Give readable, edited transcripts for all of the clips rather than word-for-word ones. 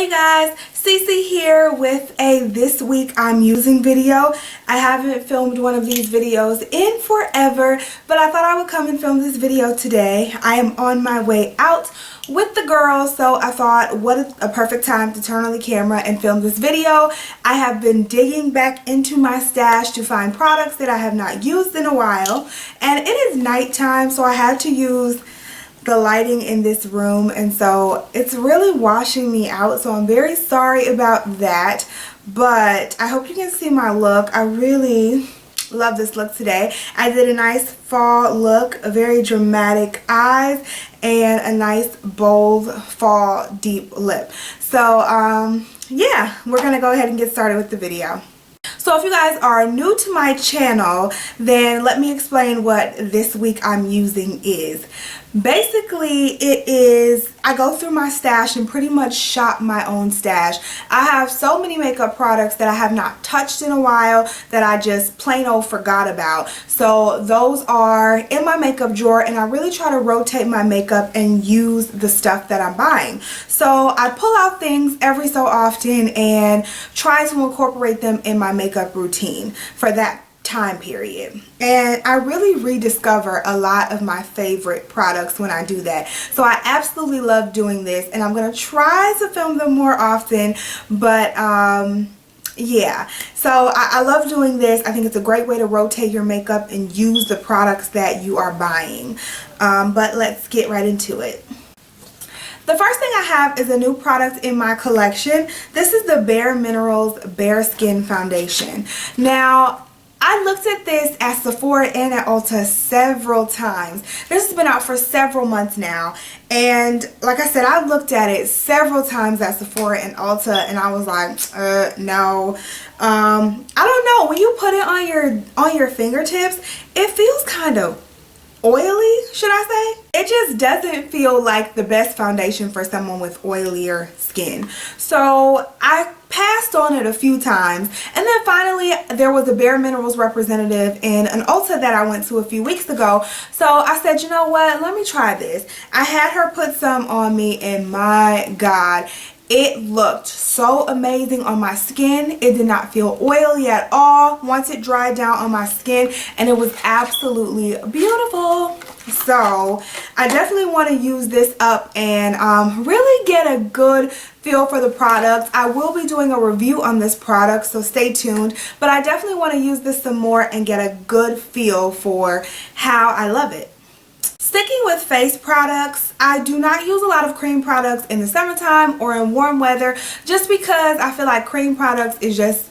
Hey you guys, Cece here with a this week I'm using video. I haven't filmed one of these videos in forever, but I thought I would come and film this video today. I am on my way out with the girls, so I thought what a perfect time to turn on the camera and film this video. I have been digging back into my stash to find products that I have not used in a while, and it is nighttime, so I had to use the lighting in this room, and so it's really washing me out, so I'm very sorry about that, but I hope you can see my look. I really love this look today. I did a nice fall look, a very dramatic eyes, and a nice bold fall deep lip. So yeah, we're gonna go ahead and get started with the video. So if you guys are new to my channel, then let me explain what this week I'm using is. Basically, it is, I go through my stash and pretty much shop my own stash. I have so many makeup products that I have not touched in a while that I just plain old forgot about. So those are in my makeup drawer, and I really try to rotate my makeup and use the stuff that I'm buying. So I pull out things every so often and try to incorporate them in my makeup routine for that time period, and I really rediscover a lot of my favorite products when I do that. So I absolutely love doing this, and I'm gonna try to film them more often, but yeah, so I love doing this. I think it's a great way to rotate your makeup and use the products that you are buying, but let's get right into it. The first thing I have is a new product in my collection. This is the Bare Minerals Bare Skin Foundation. Now, I looked at this at Sephora and at Ulta several times. This has been out for several months now, and like I said, I looked at it several times at Sephora and Ulta, and I was like, no. I don't know, when you put it on your fingertips, it feels kind of oily, should I say? It just doesn't feel like the best foundation for someone with oilier skin. So I passed on it a few times, and then finally there was a Bare Minerals representative in an Ulta that I went to a few weeks ago. So I said, you know what, let me try this. I had her put some on me, and my God, it looked so amazing on my skin. It did not feel oily at all once it dried down on my skin, and it was absolutely beautiful. So I definitely want to use this up and really get a good feel for the product. I will be doing a review on this product, so stay tuned, but I definitely want to use this some more and get a good feel for how I love it. Sticking with face products, I do not use a lot of cream products in the summertime or in warm weather, just because I feel like cream products is just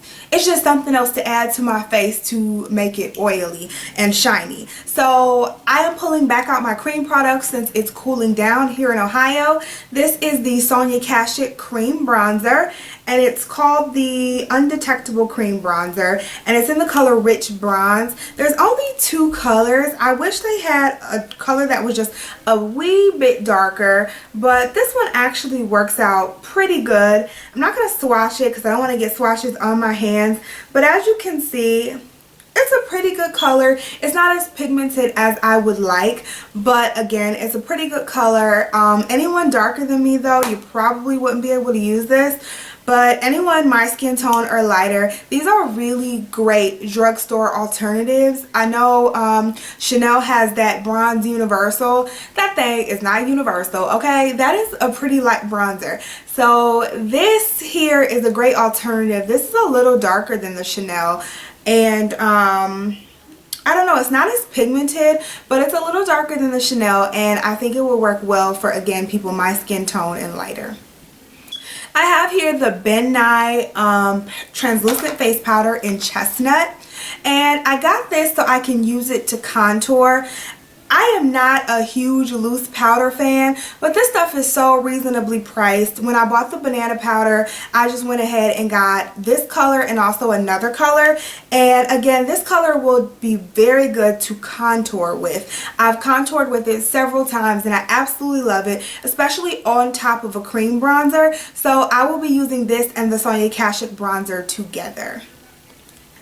something else to add to my face to make it oily and shiny. So I am pulling back out my cream products since it's cooling down here in Ohio. This is the Sonia Kashuk Cream Bronzer, and it's called the Undetectable Cream Bronzer, and it's in the color Rich Bronze. There's only two colors. I wish they had a color that was just a wee bit darker, but this one actually works out pretty good. I'm not going to swatch it because I don't want to get swatches on my hands, but as you can see, it's a pretty good color. It's not as pigmented as I would like, but again, it's a pretty good color. Anyone darker than me though, you probably wouldn't be able to use this. But anyone my skin tone or lighter, these are really great drugstore alternatives. I know Chanel has that Bronze Universal. That thing is not universal, okay? That is a pretty light bronzer. So this here is a great alternative. This is a little darker than the Chanel, and I don't know, it's not as pigmented, but it's a little darker than the Chanel, and I think it will work well for, again, people my skin tone and lighter. I have here the Ben Nye translucent face powder in Chestnut, and I got this so I can use it to contour. I am not a huge loose powder fan, but this stuff is so reasonably priced. When I bought the banana powder, I just went ahead and got this color and also another color. And again, this color will be very good to contour with. I've contoured with it several times and I absolutely love it, especially on top of a cream bronzer. So I will be using this and the Sonia Kashuk bronzer together.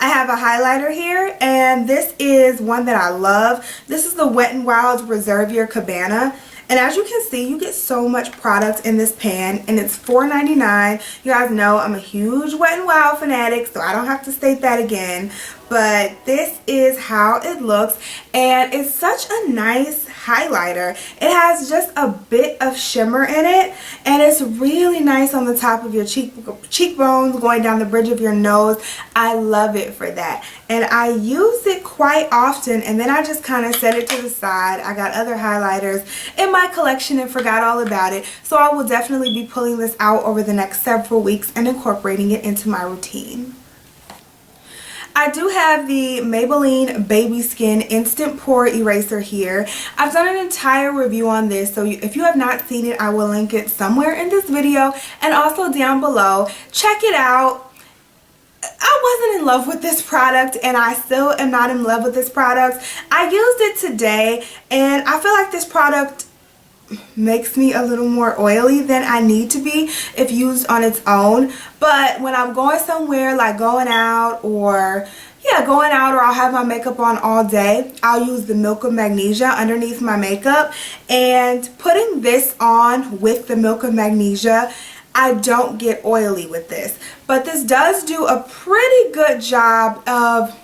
I have a highlighter here, and this is one that I love. This is the Wet n Wild Reserve Your Cabana, And as you can see, you get so much product in this pan, and it's $4.99. You guys know I'm a huge Wet n Wild fanatic, so I don't have to state that again. But this is how it looks, and it's such a nice highlighter. It has just a bit of shimmer in it, and it's really nice on the top of your cheekbones, going down the bridge of your nose. I love it for that, and I use it quite often, and then I just kind of set it to the side. I got other highlighters in my collection and forgot all about it, so I will definitely be pulling this out over the next several weeks and incorporating it into my routine. I do have the Maybelline Baby Skin Instant Pore Eraser here. I've done an entire review on this, so if you have not seen it, I will link it somewhere in this video and also down below. Check it out. I wasn't in love with this product, and I still am not in love with this product. I used it today, and I feel like this product makes me a little more oily than I need to be if used on its own. But when I'm going somewhere, like going out or I'll have my makeup on all day, I'll use the Milk of Magnesia underneath my makeup. And putting this on with the Milk of Magnesia, I don't get oily with this. But this does do a pretty good job of,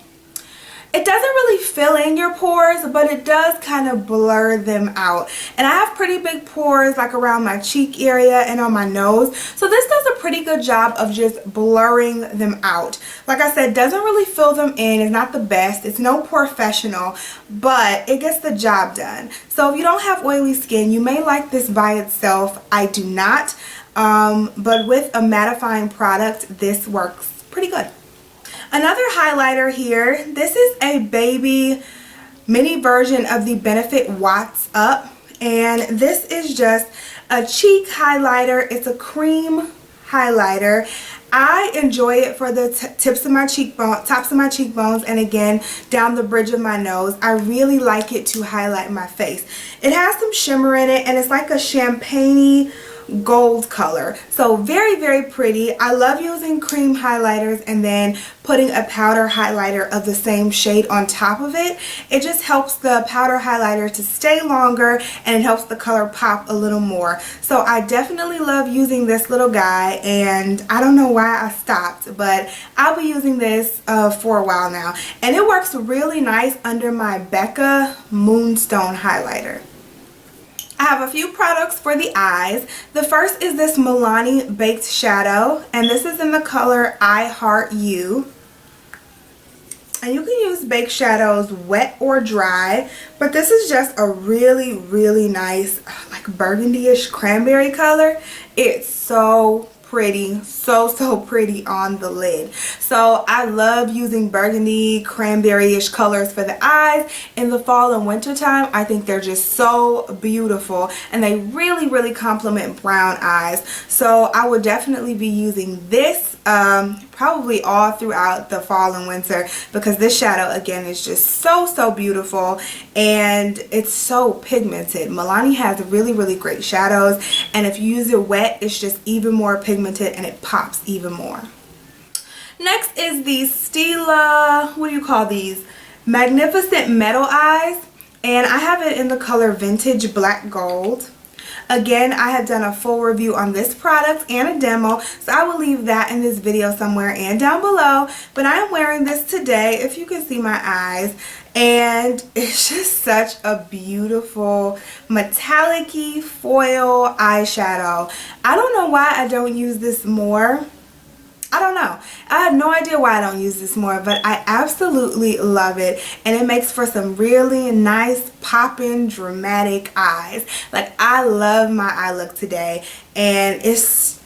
it doesn't really fill in your pores, but it does kind of blur them out. And I have pretty big pores like around my cheek area and on my nose. So this does a pretty good job of just blurring them out. Like I said, doesn't really fill them in. It's not the best. It's no professional, but it gets the job done. So if you don't have oily skin, you may like this by itself. I do not. But with a mattifying product, this works pretty good. Another highlighter here, this is a baby mini version of the Benefit Watts Up, and this is just a cheek highlighter. It's a cream highlighter. I enjoy it for the tops of my cheekbones, and again down the bridge of my nose. I really like it to highlight my face. It has some shimmer in it, and it's like a champagne-y gold color, so very, very pretty. I love using cream highlighters and then putting a powder highlighter of the same shade on top of it. It just helps the powder highlighter to stay longer, and it helps the color pop a little more. So I definitely love using this little guy, and I don't know why I stopped, but I'll be using this for a while now, and it works really nice under my BECCA Moonstone highlighter. I have a few products for the eyes. The first is this Milani Baked Shadow, and this is in the color I Heart You. And you can use baked shadows wet or dry, but this is just a really, really nice like burgundy-ish cranberry color. It's so pretty, so pretty on the lid. So I love using burgundy, cranberry-ish colors for the eyes in the fall and winter time. I think they're just so beautiful, and they really, really complement brown eyes. So I would definitely be using this probably all throughout the fall and winter, because this shadow again is just so beautiful, and it's so pigmented. Milani has really, really great shadows, and if you use it wet, it's just even more pigmented and it pops even more. Next is the Stila, what do you call these? Magnificent Metal Eyes, and I have it in the color Vintage Black Gold. Again, I have done a full review on this product and a demo, so I will leave that in this video somewhere and down below. But I am wearing this today, if you can see my eyes, and it's just such a beautiful metallic-y foil eyeshadow. I don't know why I don't use this more. I don't know. I have no idea why I don't use this more, but I absolutely love it, and it makes for some really nice poppin' dramatic eyes. Like, I love my eye look today, and it's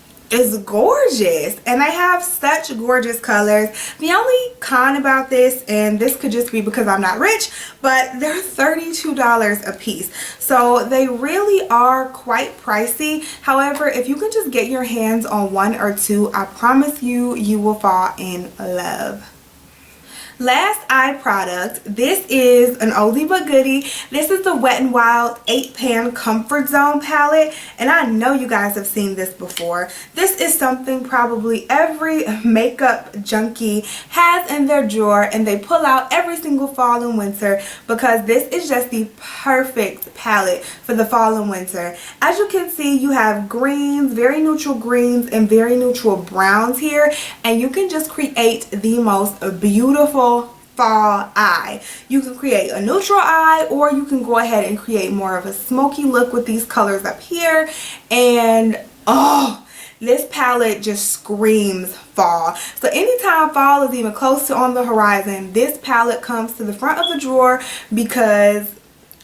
gorgeous, and they have such gorgeous colors. The only con about this, and this could just be because I'm not rich, but they're $32 a piece, so they really are quite pricey. However, if you can just get your hands on one or two, I promise you, you will fall in love. Last eye product. This is an oldie but goodie. This is the Wet n Wild 8-Pan Comfort Zone palette, and I know you guys have seen this before. This is something probably every makeup junkie has in their drawer, and they pull out every single fall and winter because this is just the perfect palette for the fall and winter. As you can see, you have greens, very neutral greens, and very neutral browns here, and you can just create the most beautiful fall eye. You can create a neutral eye, or you can go ahead and create more of a smoky look with these colors up here. And oh, this palette just screams fall. So anytime fall is even close to on the horizon, this palette comes to the front of the drawer because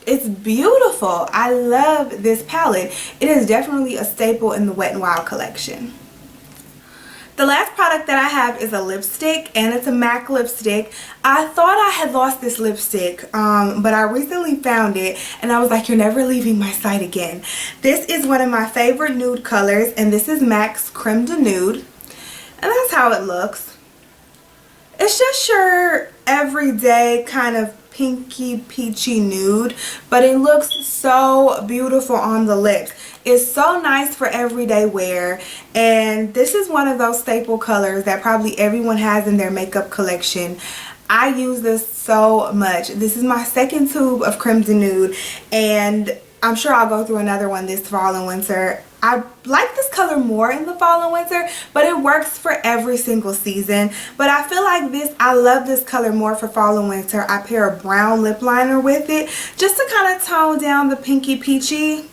it's beautiful. I love this palette. It is definitely a staple in the Wet n Wild collection. The last product that I have is a lipstick, and it's a MAC lipstick. I thought I had lost this lipstick, but I recently found it, and I was like, you're never leaving my sight again. This is one of my favorite nude colors, and this is MAC's Creme de Nude, and that's how it looks. It's just your everyday kind of pinky peachy nude, but it looks so beautiful on the lips. It's so nice for everyday wear, and this is one of those staple colors that probably everyone has in their makeup collection. I use this so much. This is my second tube of Creme de Nude, and I'm sure I'll go through another one this fall and winter. I like this color more in the fall and winter, but it works for every single season. But I feel like this, I love this color more for fall and winter. I pair a brown lip liner with it just to kind of tone down the pinky peachy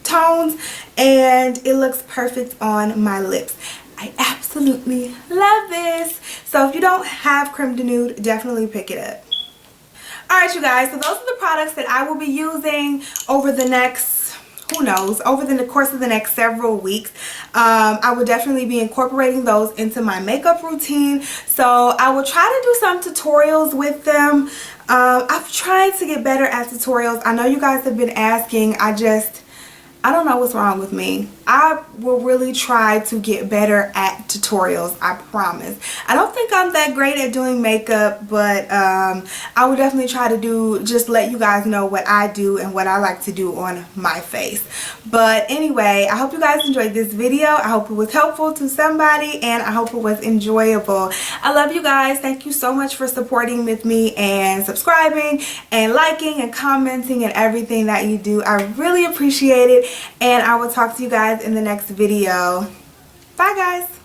tones, and it looks perfect on my lips. I absolutely love this. So if you don't have Creme de Nude, definitely pick it up. Alright you guys, so those are the products that I will be using over the next, who knows, over the course of the next several weeks. I will definitely be incorporating those into my makeup routine. So I will try to do some tutorials with them. I've tried to get better at tutorials. I know you guys have been asking. I don't know what's wrong with me. I will really try to get better at tutorials, I promise. I don't think I'm that great at doing makeup, but I will definitely try to just let you guys know what I do and what I like to do on my face. But anyway, I hope you guys enjoyed this video. I hope it was helpful to somebody, and I hope it was enjoyable. I love you guys. Thank you so much for supporting with me and subscribing and liking and commenting and everything that you do. I really appreciate it, and I will talk to you guys in the next video. Bye guys.